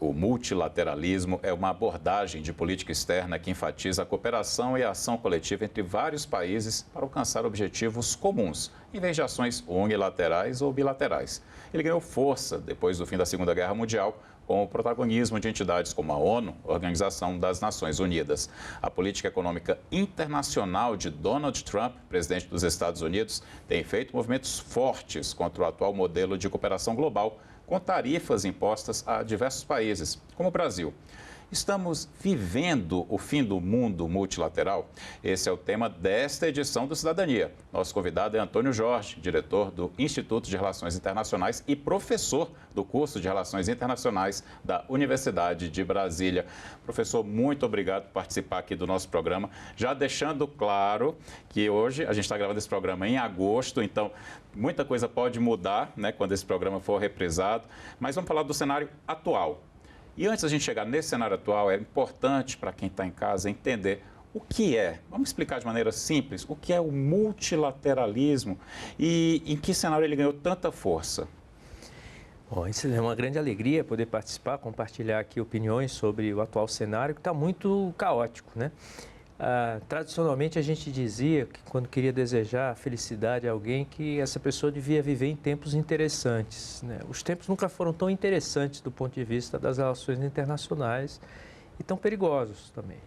O multilateralismo é uma abordagem de política externa que enfatiza a cooperação e a ação coletiva entre vários países para alcançar objetivos comuns, em vez de ações unilaterais ou bilaterais. Ele ganhou força depois do fim da Segunda Guerra Mundial, com o protagonismo de entidades como a ONU, Organização das Nações Unidas. A política econômica internacional de Donald Trump, presidente dos Estados Unidos, tem feito movimentos fortes contra o atual modelo de cooperação global, com tarifas impostas a diversos países, como o Brasil. Estamos vivendo o fim do mundo multilateral? Esse é o tema desta edição do Cidadania. Nosso convidado é Antônio Jorge, diretor do Instituto de Relações Internacionais e professor do curso de Relações Internacionais da Universidade de Brasília. Professor, muito obrigado por participar aqui do nosso programa. Já deixando claro que hoje a gente está gravando esse programa em agosto, então muita coisa pode mudar, né, quando esse programa for reprisado. Mas vamos falar do cenário atual. E antes da gente chegar nesse cenário atual, é importante para quem está em casa entender o que é. Vamos explicar de maneira simples o que é o multilateralismo e em que cenário ele ganhou tanta força. Bom, isso é uma grande alegria poder participar, compartilhar aqui opiniões sobre o atual cenário que está muito caótico, né? Tradicionalmente a gente dizia que quando queria desejar felicidade a alguém que essa pessoa devia viver em tempos interessantes, né? Os tempos nunca foram tão interessantes do ponto de vista das relações internacionais e tão perigosos também.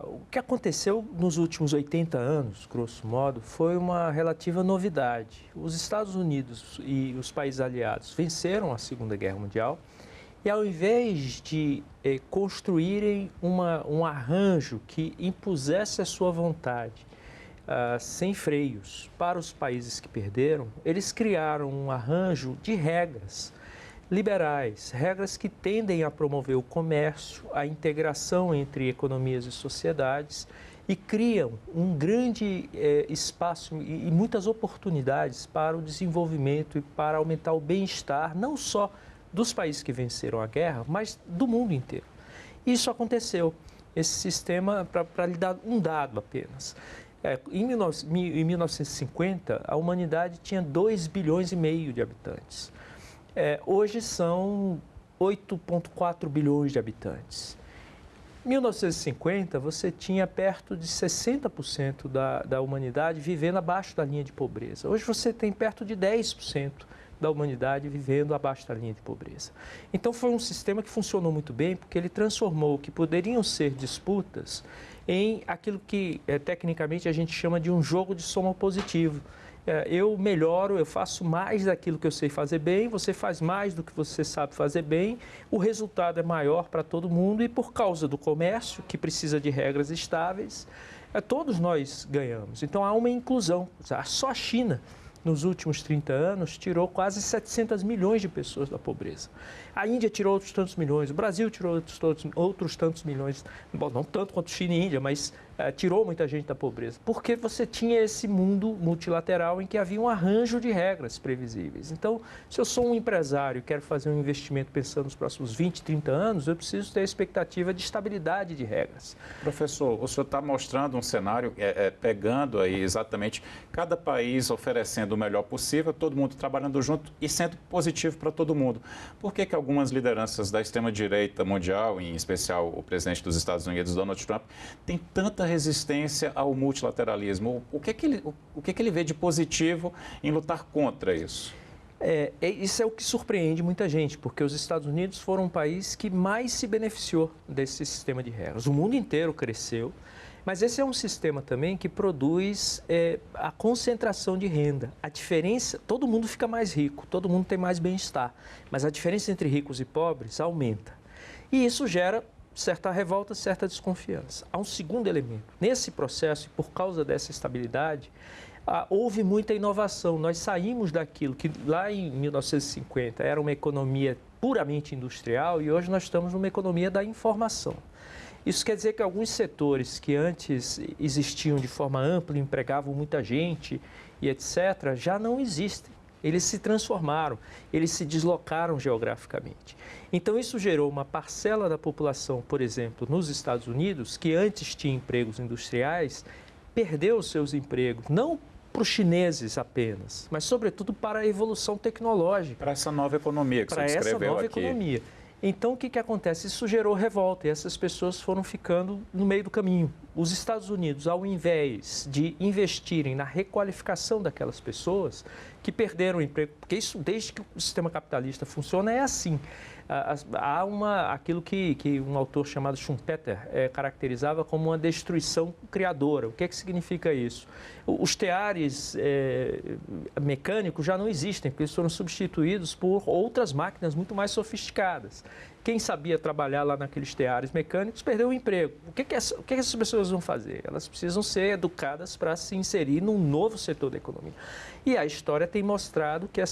O que aconteceu nos últimos 80 anos, grosso modo, foi uma relativa novidade. Os Estados Unidos e os países aliados venceram a Segunda Guerra Mundial. E ao invés de construírem um arranjo que impusesse a sua vontade, sem freios, para os países que perderam, eles criaram um arranjo de regras liberais, regras que tendem a promover o comércio, a integração entre economias e sociedades e criam um grande espaço e muitas oportunidades para o desenvolvimento e para aumentar o bem-estar, não só dos países que venceram a guerra, mas do mundo inteiro. Isso aconteceu. Esse sistema, para lhe dar um dado apenas, em 1950, a humanidade tinha 2,5 bilhões de habitantes. Hoje são 8,4 bilhões de habitantes. Em 1950, você tinha perto de 60% da humanidade vivendo abaixo da linha de pobreza. Hoje você tem perto de 10% da humanidade vivendo abaixo da linha de pobreza. Então foi um sistema que funcionou muito bem porque ele transformou o que poderiam ser disputas em aquilo que tecnicamente a gente chama de um jogo de soma positivo. Eu melhoro, eu faço mais daquilo que eu sei fazer bem, você faz mais do que você sabe fazer bem, o resultado é maior para todo mundo e por causa do comércio, que precisa de regras estáveis, todos nós ganhamos. Então há uma inclusão. Só a China, nos últimos 30 anos, tirou quase 700 milhões de pessoas da pobreza. A Índia tirou outros tantos milhões, o Brasil tirou outros tantos milhões, bom, não tanto quanto China e Índia, mas tirou muita gente da pobreza. Porque você tinha esse mundo multilateral em que havia um arranjo de regras previsíveis. Então, se eu sou um empresário e quero fazer um investimento pensando nos próximos 20, 30 anos, eu preciso ter a expectativa de estabilidade de regras. Professor, o senhor está mostrando um cenário, pegando aí exatamente cada país oferecendo o melhor possível, todo mundo trabalhando junto e sendo positivo para todo mundo. Por que algumas lideranças da extrema-direita mundial, em especial o presidente dos Estados Unidos, Donald Trump, têm tanta resistência ao multilateralismo? O que é que ele vê de positivo em lutar contra isso? Isso é o que surpreende muita gente, porque os Estados Unidos foram um país que mais se beneficiou desse sistema de regras. O mundo inteiro cresceu, mas esse é um sistema também que produz a concentração de renda. A diferença, todo mundo fica mais rico, todo mundo tem mais bem-estar, mas a diferença entre ricos e pobres aumenta. E isso gera certa revolta, certa desconfiança. Há um segundo elemento. Nesse processo, e por causa dessa estabilidade, houve muita inovação. Nós saímos daquilo que lá em 1950 era uma economia puramente industrial e hoje nós estamos numa economia da informação. Isso quer dizer que alguns setores que antes existiam de forma ampla, empregavam muita gente e etc., já não existem. Eles se transformaram, eles se deslocaram geograficamente. Então isso gerou uma parcela da população, por exemplo, nos Estados Unidos, que antes tinha empregos industriais, perdeu os seus empregos, não para os chineses apenas, mas sobretudo para a evolução tecnológica. Para essa nova economia que você descreveu aqui. Para essa nova economia. Então, o que acontece? Isso gerou revolta e essas pessoas foram ficando no meio do caminho. Os Estados Unidos, ao invés de investirem na requalificação daquelas pessoas que perderam o emprego, porque isso, desde que o sistema capitalista funciona, é assim. Há aquilo que um autor chamado Schumpeter caracterizava como uma destruição criadora. O que significa isso? Os teares mecânicos já não existem, porque eles foram substituídos por outras máquinas muito mais sofisticadas. Quem sabia trabalhar lá naqueles teares mecânicos perdeu o emprego. O que essas pessoas vão fazer? Elas precisam ser educadas para se inserir num novo setor da economia. E a história tem mostrado que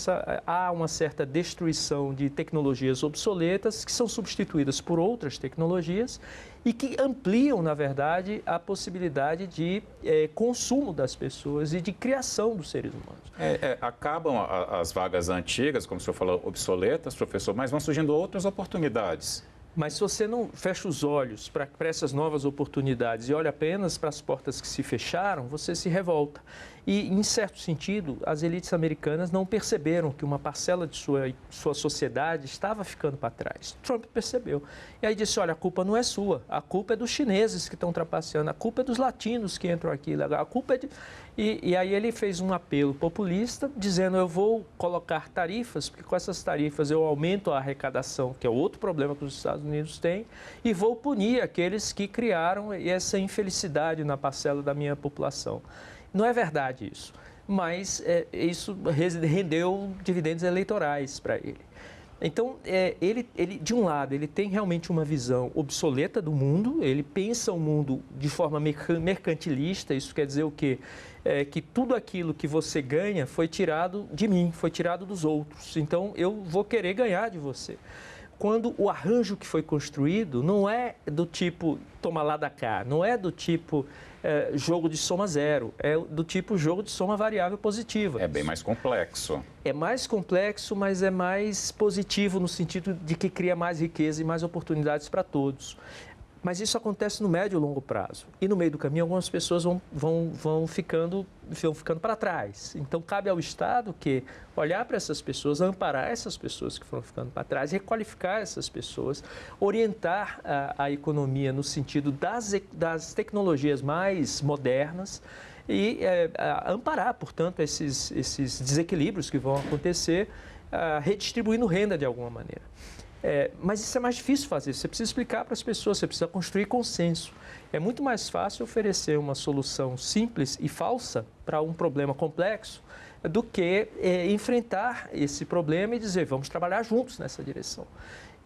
há uma certa destruição de tecnologias obsoletas que são substituídas por outras tecnologias e que ampliam, na verdade, a possibilidade de consumo das pessoas e de criação dos seres humanos. Acabam as vagas antigas, como o senhor falou, obsoletas, professor, mas vão surgindo outras oportunidades. Mas se você não fecha os olhos para essas novas oportunidades e olha apenas para as portas que se fecharam, você se revolta. E, em certo sentido, as elites americanas não perceberam que uma parcela de sua sociedade estava ficando para trás. Trump percebeu. E aí disse, olha, a culpa não é sua, a culpa é dos chineses que estão trapaceando, a culpa é dos latinos que entram aqui, a culpa é de... E aí ele fez um apelo populista, dizendo, eu vou colocar tarifas, porque com essas tarifas eu aumento a arrecadação, que é outro problema que os Estados Unidos têm, e vou punir aqueles que criaram essa infelicidade na parcela da minha população. Não é verdade isso, mas isso rendeu dividendos eleitorais para ele. Então, ele, de um lado, ele tem realmente uma visão obsoleta do mundo, ele pensa o mundo de forma mercantilista, isso quer dizer o quê? Que tudo aquilo que você ganha foi tirado de mim, foi tirado dos outros, então eu vou querer ganhar de você. Quando o arranjo que foi construído não é do tipo toma lá da cá, não é do tipo jogo de soma zero, é do tipo jogo de soma variável positiva. É bem mais complexo. É mais complexo, mas é mais positivo no sentido de que cria mais riqueza e mais oportunidades para todos. Mas isso acontece no médio e longo prazo. E no meio do caminho, algumas pessoas vão ficando para trás. Então, cabe ao Estado que olhar para essas pessoas, amparar essas pessoas que foram ficando para trás, requalificar essas pessoas, orientar a economia no sentido das tecnologias mais modernas e amparar, portanto, esses desequilíbrios que vão acontecer, redistribuindo renda de alguma maneira. Mas isso é mais difícil fazer, você precisa explicar para as pessoas, você precisa construir consenso. É muito mais fácil oferecer uma solução simples e falsa para um problema complexo do que enfrentar esse problema e dizer, vamos trabalhar juntos nessa direção.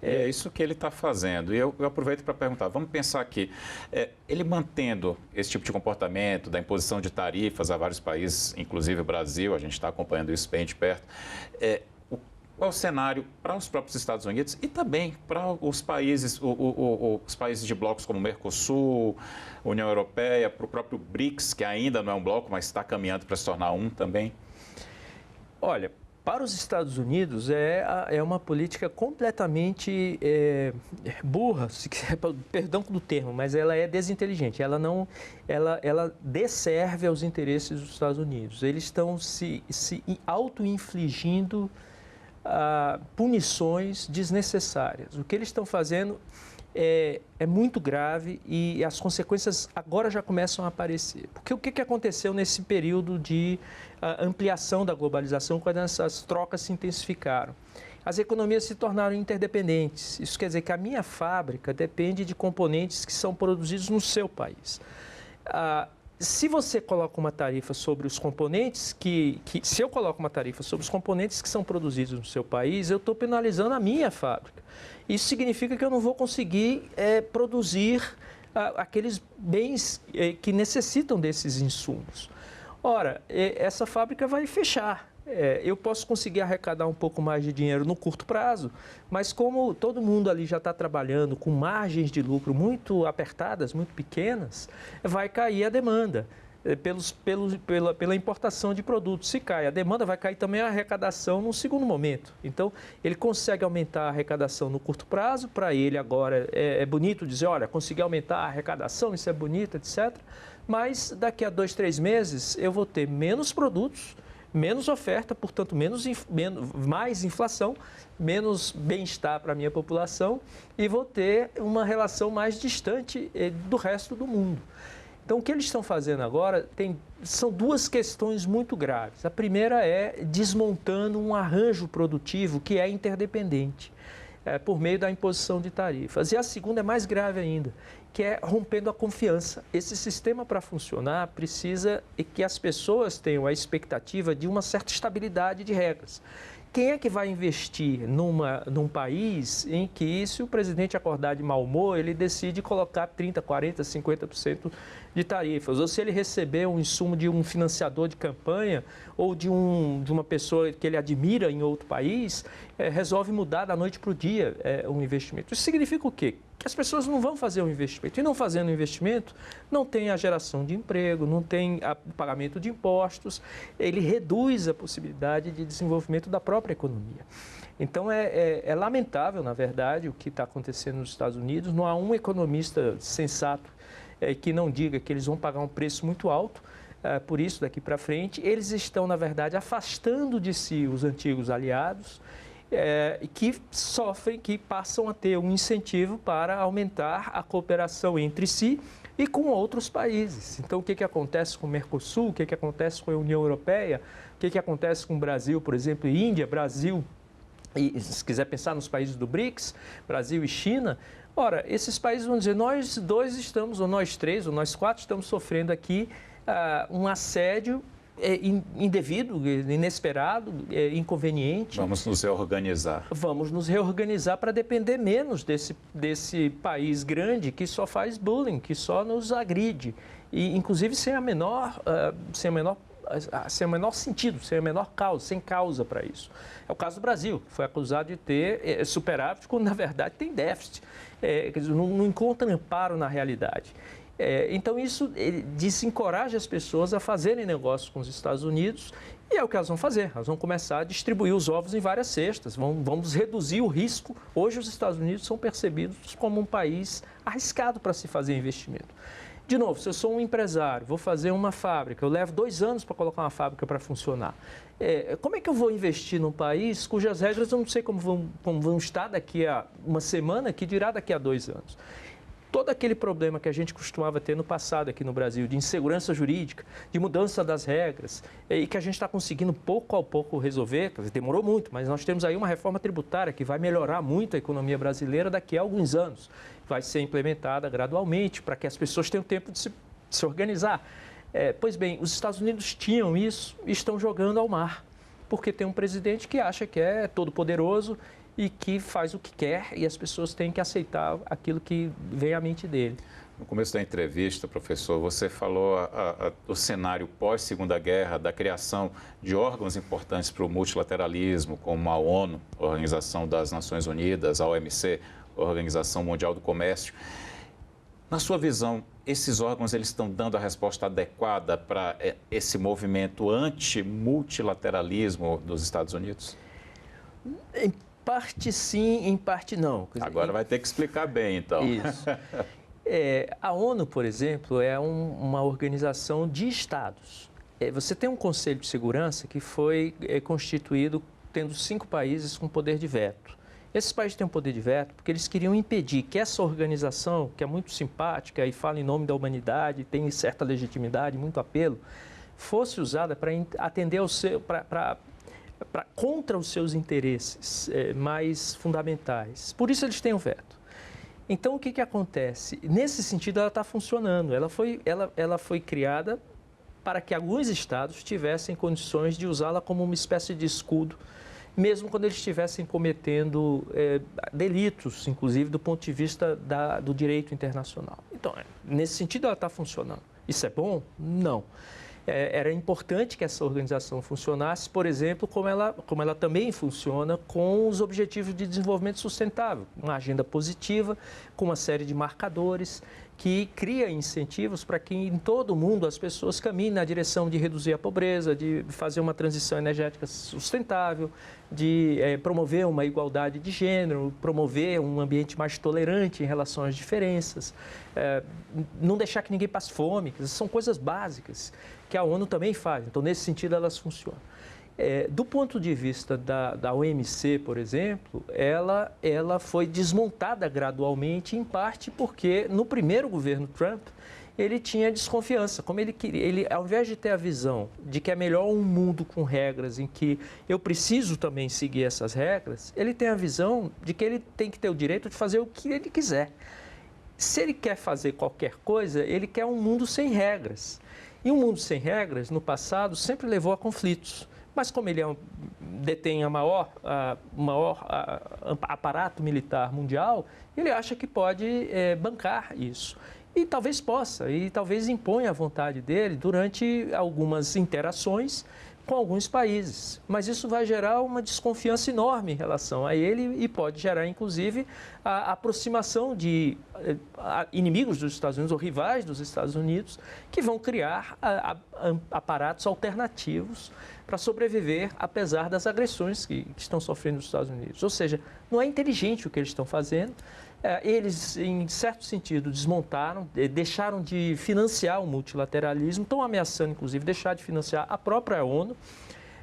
É isso que ele está fazendo. E eu aproveito para perguntar, vamos pensar aqui, ele mantendo esse tipo de comportamento, da imposição de tarifas a vários países, inclusive o Brasil, a gente está acompanhando isso bem de perto, qual é o cenário para os próprios Estados Unidos e também para os países, os países de blocos como o Mercosul, União Europeia, para o próprio BRICS, que ainda não é um bloco, mas está caminhando para se tornar um também? Olha, para os Estados Unidos é uma política completamente burra, se quiser, perdão do termo, mas ela é desinteligente, ela desserve aos interesses dos Estados Unidos. Eles estão se auto-infligindo punições desnecessárias. O que eles estão fazendo é muito grave e as consequências agora já começam a aparecer. Porque o que aconteceu nesse período de ampliação da globalização, quando essas trocas se intensificaram? As economias se tornaram interdependentes. Isso quer dizer que a minha fábrica depende de componentes que são produzidos no seu país. Se você coloca uma tarifa sobre os componentes se eu coloco uma tarifa sobre os componentes que são produzidos no seu país, eu estou penalizando a minha fábrica. Isso significa que eu não vou conseguir produzir aqueles bens que necessitam desses insumos. Ora, essa fábrica vai fechar. Eu posso conseguir arrecadar um pouco mais de dinheiro no curto prazo, mas como todo mundo ali já está trabalhando com margens de lucro muito apertadas, muito pequenas, vai cair a demanda pela importação de produtos. Se cai a demanda, vai cair também a arrecadação num segundo momento. Então, ele consegue aumentar a arrecadação no curto prazo, para ele agora é bonito dizer, olha, consegui aumentar a arrecadação, isso é bonito, etc. Mas daqui a 2, 3 meses eu vou ter menos produtos, Menos oferta, portanto, mais inflação, menos bem-estar para a minha população e vou ter uma relação mais distante do resto do mundo. Então, o que eles estão fazendo agora são duas questões muito graves. A primeira é desmontando um arranjo produtivo que é interdependente, por meio da imposição de tarifas. E a segunda é mais grave ainda, que é rompendo a confiança. Esse sistema, para funcionar, precisa que as pessoas tenham a expectativa de uma certa estabilidade de regras. Quem é que vai investir num país em que, se o presidente acordar de mau humor, ele decide colocar 30%, 40%, 50% de tarifas? Ou se ele receber um insumo de um financiador de campanha ou de uma pessoa que ele admira em outro país, resolve mudar da noite para o dia um investimento. Isso significa o quê? Que as pessoas não vão fazer um investimento. E não fazendo um investimento, não tem a geração de emprego, não tem o pagamento de impostos, ele reduz a possibilidade de desenvolvimento da própria economia. Então, é lamentável, na verdade, o que está acontecendo nos Estados Unidos. Não há um economista sensato que não diga que eles vão pagar um preço muito alto por isso daqui para frente. Eles estão, na verdade, afastando de si os antigos aliados, que sofrem, que passam a ter um incentivo para aumentar a cooperação entre si e com outros países. Então, o que acontece com o Mercosul, o que acontece com a União Europeia, o que acontece com o Brasil, por exemplo, e Índia, Brasil, e se quiser pensar nos países do BRICS, Brasil e China, ora, esses países vão dizer, nós dois estamos, ou nós três, ou nós quatro estamos sofrendo aqui um assédio indevido, inesperado, inconveniente. Vamos nos reorganizar. Vamos nos reorganizar para depender menos desse país grande que só faz bullying, que só nos agride. E, inclusive, sem o menor sentido, sem a menor causa, sem causa para isso. É o caso do Brasil, que foi acusado de ter superávit, quando, na verdade, tem déficit. Quer dizer, não encontra amparo na realidade. Então, isso desencoraja as pessoas a fazerem negócios com os Estados Unidos e é o que elas vão fazer. Elas vão começar a distribuir os ovos em várias cestas, vamos reduzir o risco. Hoje, os Estados Unidos são percebidos como um país arriscado para se fazer investimento. De novo, se eu sou um empresário, vou fazer uma fábrica, eu levo 2 anos para colocar uma fábrica para funcionar. Como é que eu vou investir num país cujas regras eu não sei como vão estar daqui a uma semana, que dirá daqui a 2 anos? Todo aquele problema que a gente costumava ter no passado aqui no Brasil, de insegurança jurídica, de mudança das regras, e que a gente está conseguindo pouco a pouco resolver, demorou muito, mas nós temos aí uma reforma tributária que vai melhorar muito a economia brasileira daqui a alguns anos. Vai ser implementada gradualmente para que as pessoas tenham tempo de se organizar. Pois bem, os Estados Unidos tinham isso e estão jogando ao mar, porque tem um presidente que acha que é todo-poderoso e que faz o que quer e as pessoas têm que aceitar aquilo que vem à mente dele. No começo da entrevista, professor, você falou do cenário pós-Segunda Guerra, da criação de órgãos importantes para o multilateralismo, como a ONU, a Organização das Nações Unidas, a OMC, a Organização Mundial do Comércio. Na sua visão, esses órgãos eles estão dando a resposta adequada para esse movimento anti-multilateralismo dos Estados Unidos? Em parte sim, em parte não. Agora vai ter que explicar bem, então. Isso. A ONU, por exemplo, é uma organização de estados. Você tem um Conselho de Segurança que foi constituído tendo 5 países com poder de veto. Esses países têm um poder de veto porque eles queriam impedir que essa organização, que é muito simpática e fala em nome da humanidade, tem certa legitimidade, muito apelo, fosse usada para atender contra os seus interesses mais fundamentais. Por isso eles têm o veto. Então, o que acontece? Nesse sentido, ela está funcionando. Ela foi criada para que alguns estados tivessem condições de usá-la como uma espécie de escudo, mesmo quando eles estivessem cometendo delitos, inclusive do ponto de vista do direito internacional. Então, nesse sentido, ela está funcionando. Isso é bom? Não. Era importante que essa organização funcionasse, por exemplo, como ela também funciona com os Objetivos de Desenvolvimento Sustentável, uma agenda positiva, com uma série de marcadores que cria incentivos para que em todo o mundo as pessoas caminhem na direção de reduzir a pobreza, de fazer uma transição energética sustentável, de promover uma igualdade de gênero, promover um ambiente mais tolerante em relação às diferenças, não deixar que ninguém passe fome. São coisas básicas que a ONU também faz. Então, nesse sentido, elas funcionam. Do ponto de vista da OMC, por exemplo, ela foi desmontada gradualmente, em parte porque no primeiro governo Trump ele tinha desconfiança, como ele queria. Ele, ao invés de ter a visão de que é melhor um mundo com regras em que eu preciso também seguir essas regras, ele tem a visão de que ele tem que ter o direito de fazer o que ele quiser. Se ele quer fazer qualquer coisa, ele quer um mundo sem regras. E um mundo sem regras, no passado, sempre levou a conflitos. Mas como ele detém o maior aparato militar mundial, ele acha que pode bancar isso. E talvez possa, e talvez imponha a vontade dele durante algumas interações com alguns países. Mas isso vai gerar uma desconfiança enorme em relação a ele e pode gerar, inclusive, a aproximação de inimigos dos Estados Unidos ou rivais dos Estados Unidos que vão criar aparatos alternativos para sobreviver, apesar das agressões que estão sofrendo os Estados Unidos. Ou seja, não é inteligente o que eles estão fazendo. Eles, em certo sentido, desmontaram, deixaram de financiar o multilateralismo, estão ameaçando, inclusive, deixar de financiar a própria ONU.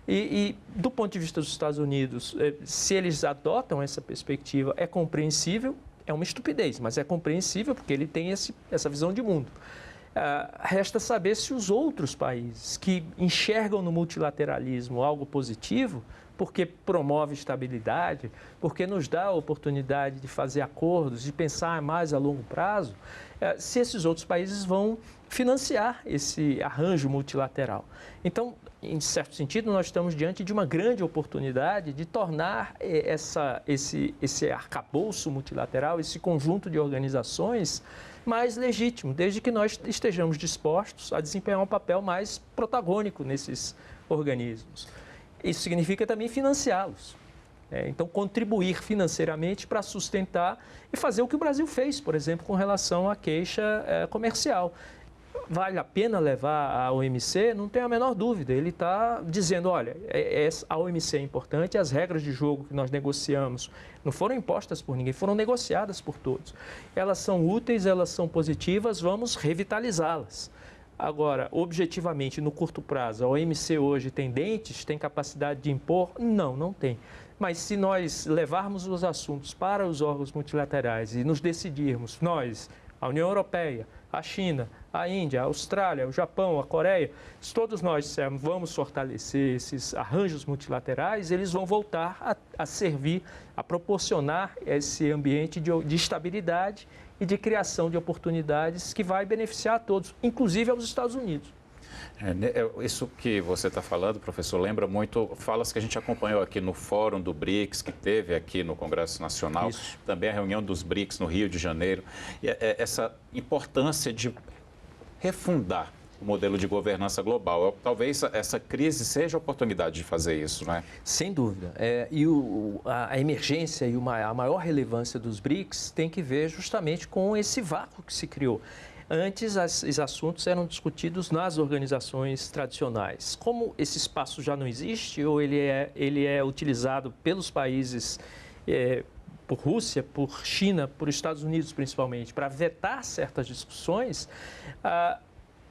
E do ponto de vista dos Estados Unidos, se eles adotam essa perspectiva, é compreensível, é uma estupidez, mas é compreensível porque ele tem essa visão de mundo. Resta saber se os outros países que enxergam no multilateralismo algo positivo, porque promove estabilidade, porque nos dá a oportunidade de fazer acordos, de pensar mais a longo prazo, se esses outros países vão financiar esse arranjo multilateral. Então, em certo sentido, nós estamos diante de uma grande oportunidade de tornar esse arcabouço multilateral, esse conjunto de organizações, mais legítimo, desde que nós estejamos dispostos a desempenhar um papel mais protagônico nesses organismos. Isso significa também financiá-los. Então, contribuir financeiramente para sustentar e fazer o que o Brasil fez, por exemplo, com relação à queixa comercial. Vale a pena levar a OMC? Não tenho a menor dúvida. Ele está dizendo, olha, a OMC é importante, as regras de jogo que nós negociamos não foram impostas por ninguém, foram negociadas por todos. Elas são úteis, elas são positivas, vamos revitalizá-las. Agora, objetivamente, no curto prazo, a OMC hoje tem dentes, tem capacidade de impor? Não, não tem. Mas se nós levarmos os assuntos para os órgãos multilaterais e nos decidirmos, nós, a União Europeia, a China, a Índia, a Austrália, o Japão, a Coreia, se todos nós dissermos vamos fortalecer esses arranjos multilaterais, eles vão voltar a servir, a proporcionar esse ambiente de estabilidade e de criação de oportunidades que vai beneficiar a todos, inclusive aos Estados Unidos. Isso que você está falando, professor, lembra muito falas que a gente acompanhou aqui no Fórum do BRICS, que teve aqui no Congresso Nacional, Isso. Também a reunião dos BRICS no Rio de Janeiro, e essa importância de refundar o modelo de governança global. Talvez essa crise seja a oportunidade de fazer isso, não é? Sem dúvida. A emergência e a maior relevância dos BRICS tem que ver justamente com esse vácuo que se criou. Antes, esses assuntos eram discutidos nas organizações tradicionais. Como esse espaço já não existe, ou ele é utilizado pelos países, por Rússia, por China, por Estados Unidos principalmente, para vetar certas discussões,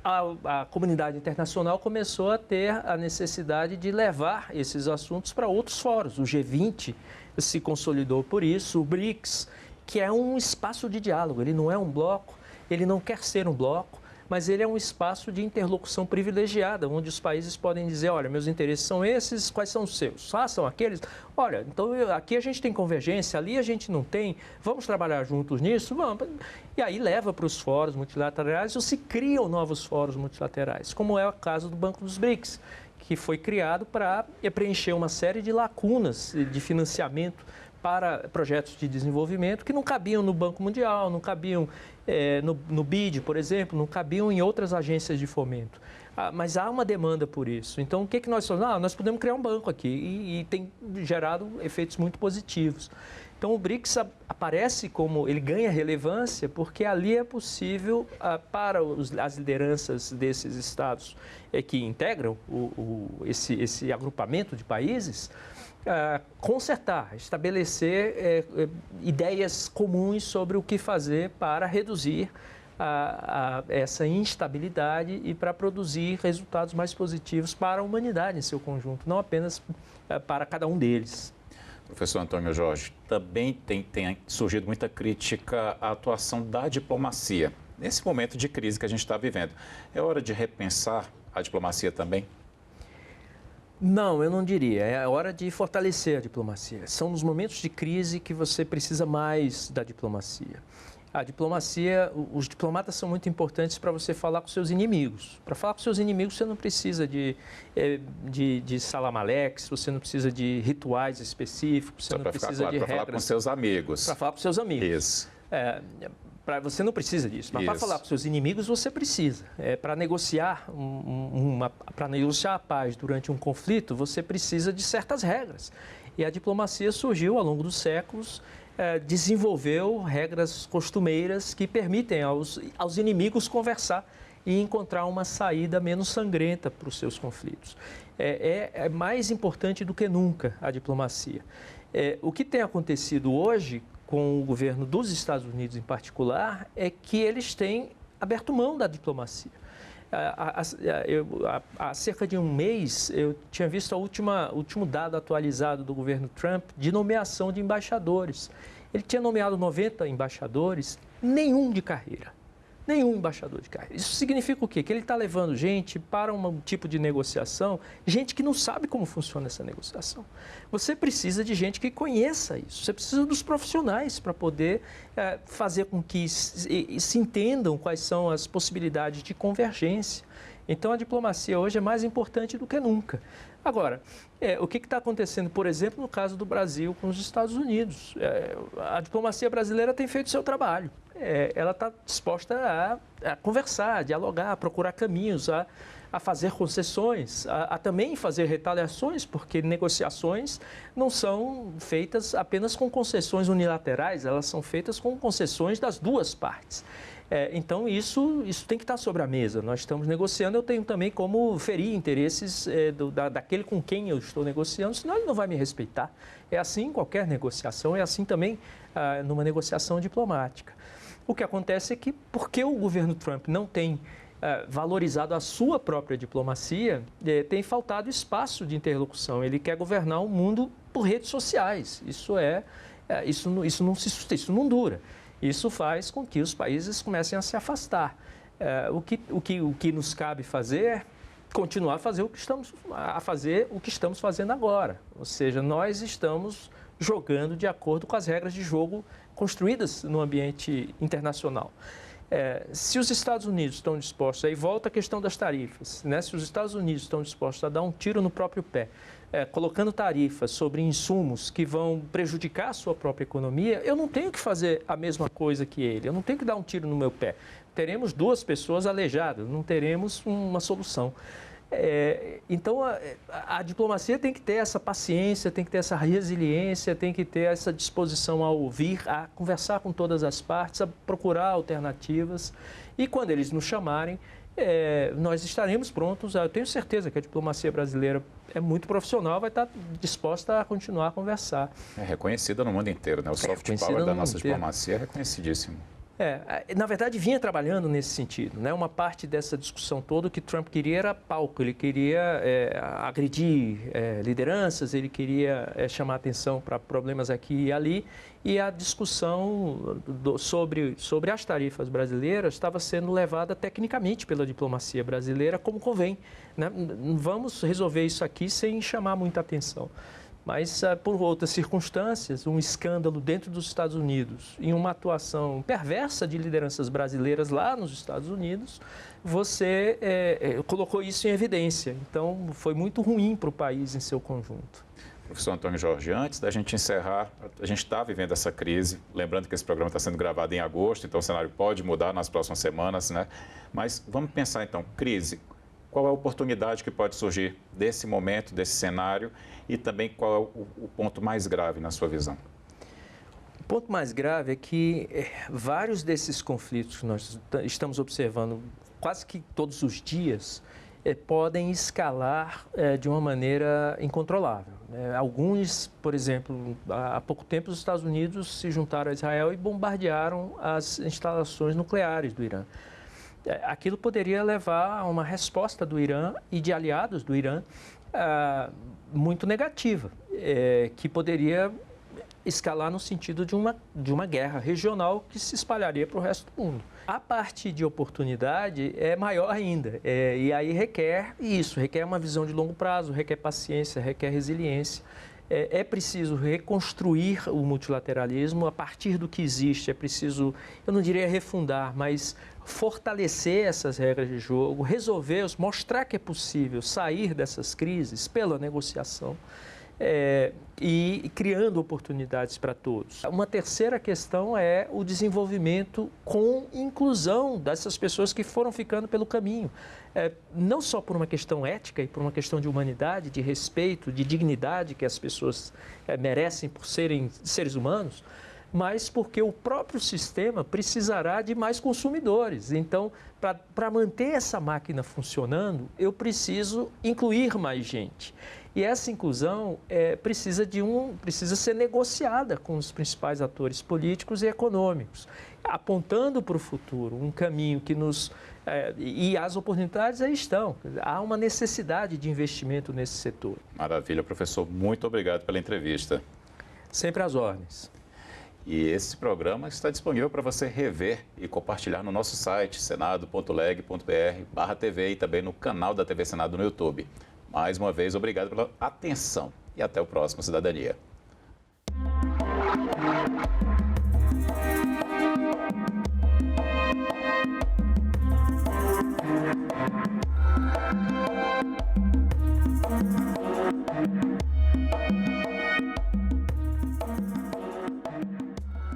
a comunidade internacional começou a ter a necessidade de levar esses assuntos para outros fóruns. O G20 se consolidou por isso, o BRICS, que é um espaço de diálogo, ele não é um bloco, ele não quer ser um bloco, mas ele é um espaço de interlocução privilegiada, onde os países podem dizer, olha, meus interesses são esses, quais são os seus? São aqueles? Olha, então aqui a gente tem convergência, ali a gente não tem, vamos trabalhar juntos nisso? Vamos. E aí leva para os fóruns multilaterais ou se criam novos fóruns multilaterais, como é o caso do Banco dos BRICS, que foi criado para preencher uma série de lacunas de financiamento para projetos de desenvolvimento que não cabiam no Banco Mundial, não cabiam no BID, por exemplo, não cabiam em outras agências de fomento. Mas há uma demanda por isso. Então, o que nós falamos? Nós podemos criar um banco aqui e tem gerado efeitos muito positivos. Então, o BRICS aparece como, ele ganha relevância porque ali é possível, para as lideranças desses estados que integram esse agrupamento de países, consertar, estabelecer ideias comuns sobre o que fazer para reduzir essa instabilidade e para produzir resultados mais positivos para a humanidade em seu conjunto, não apenas para cada um deles. Professor Antônio Jorge, também tem surgido muita crítica à atuação da diplomacia nesse momento de crise que a gente está vivendo. É hora de repensar a diplomacia também? Não, eu não diria. É hora de fortalecer a diplomacia. São nos momentos de crise que você precisa mais da diplomacia. A diplomacia, os diplomatas são muito importantes para você falar com seus inimigos. Para falar com seus inimigos, você não precisa de salam aleikum, você não precisa de rituais específicos, você não precisa de regras. Para falar com seus amigos. Para falar com seus amigos. Isso. Você não precisa disso, mas para falar com seus inimigos você precisa. Para negociar para negociar a paz durante um conflito, você precisa de certas regras. E a diplomacia surgiu ao longo dos séculos, desenvolveu regras costumeiras que permitem aos inimigos conversar e encontrar uma saída menos sangrenta para os seus conflitos. É mais importante do que nunca a diplomacia. O que tem acontecido hoje com o governo dos Estados Unidos em particular, é que eles têm aberto mão da diplomacia. Há cerca de um mês, eu tinha visto o último dado atualizado do governo Trump de nomeação de embaixadores. Ele tinha nomeado 90 embaixadores, nenhum de carreira. Nenhum embaixador de carreira. Isso significa o quê? Que ele está levando gente para um tipo de negociação, gente que não sabe como funciona essa negociação. Você precisa de gente que conheça isso. Você precisa dos profissionais para poder fazer com que se entendam quais são as possibilidades de convergência. Então, a diplomacia hoje é mais importante do que nunca. Agora, o que está acontecendo, por exemplo, no caso do Brasil com os Estados Unidos? A diplomacia brasileira tem feito o seu trabalho. Ela está disposta a conversar, a dialogar, a procurar caminhos, a fazer concessões, a também fazer retaliações, porque negociações não são feitas apenas com concessões unilaterais, elas são feitas com concessões das duas partes. Então, isso tem que estar sobre a mesa. Nós estamos negociando, eu tenho também como ferir interesses daquele com quem eu estou negociando, senão ele não vai me respeitar. É assim em qualquer negociação, é assim também numa negociação diplomática. O que acontece é que, porque o governo Trump não tem valorizado a sua própria diplomacia, tem faltado espaço de interlocução. Ele quer governar o mundo por redes sociais. Isso não dura. Isso faz com que os países comecem a se afastar. O que nos cabe fazer é continuar a fazer o que estamos fazendo agora. Ou seja, nós estamos jogando de acordo com as regras de jogo construídas no ambiente internacional. Se os Estados Unidos estão dispostos, aí volta a questão das tarifas, né? Se os Estados Unidos estão dispostos a dar um tiro no próprio pé, colocando tarifas sobre insumos que vão prejudicar a sua própria economia, eu não tenho que fazer a mesma coisa que ele, eu não tenho que dar um tiro no meu pé. Teremos 2 pessoas aleijadas, não teremos uma solução. Então, a diplomacia tem que ter essa paciência, tem que ter essa resiliência, tem que ter essa disposição a ouvir, a conversar com todas as partes, a procurar alternativas. E quando eles nos chamarem, nós estaremos prontos. Eu tenho certeza que a diplomacia brasileira é muito profissional, vai estar disposta a continuar a conversar. É reconhecida no mundo inteiro, né? O soft power da nossa diplomacia é reconhecidíssimo. Na verdade, vinha trabalhando nesse sentido, né? Uma parte dessa discussão toda, o que Trump queria era palco, ele queria agredir lideranças, ele queria chamar atenção para problemas aqui e ali, e a discussão sobre as tarifas brasileiras estava sendo levada tecnicamente pela diplomacia brasileira, como convém, né? Vamos resolver isso aqui sem chamar muita atenção. Mas, por outras circunstâncias, um escândalo dentro dos Estados Unidos e uma atuação perversa de lideranças brasileiras lá nos Estados Unidos, você colocou isso em evidência. Então, foi muito ruim para o país em seu conjunto. Professor Antônio Jorge, antes da gente encerrar, a gente está vivendo essa crise, lembrando que esse programa está sendo gravado em agosto, então o cenário pode mudar nas próximas semanas, né? Mas vamos pensar então, crise. Qual é a oportunidade que pode surgir desse momento, desse cenário e também qual é o ponto mais grave na sua visão? O ponto mais grave é que vários desses conflitos que nós estamos observando quase que todos os dias, podem escalar de uma maneira incontrolável. Alguns, por exemplo, há pouco tempo os Estados Unidos se juntaram a Israel e bombardearam as instalações nucleares do Irã. Aquilo poderia levar a uma resposta do Irã e de aliados do Irã muito negativa, que poderia escalar no sentido de uma guerra regional que se espalharia para o resto do mundo. A parte de oportunidade é maior ainda, e aí requer uma visão de longo prazo, requer paciência, requer resiliência. É preciso reconstruir o multilateralismo a partir do que existe, é preciso, eu não diria refundar, mas fortalecer essas regras de jogo, mostrar que é possível sair dessas crises pela negociação. E criando oportunidades para todos. Uma terceira questão é o desenvolvimento com inclusão dessas pessoas que foram ficando pelo caminho. Não só por uma questão ética e por uma questão de humanidade, de respeito, de dignidade que as pessoas merecem por serem seres humanos, mas porque o próprio sistema precisará de mais consumidores. Então, para manter essa máquina funcionando, eu preciso incluir mais gente. E essa inclusão precisa ser negociada com os principais atores políticos e econômicos, apontando para o futuro um caminho que e as oportunidades aí estão. Há uma necessidade de investimento nesse setor. Maravilha, professor. Muito obrigado pela entrevista. Sempre às ordens. E esse programa está disponível para você rever e compartilhar no nosso site, senado.leg.br/TV e também no canal da TV Senado no YouTube. Mais uma vez, obrigado pela atenção e até o próximo Cidadania.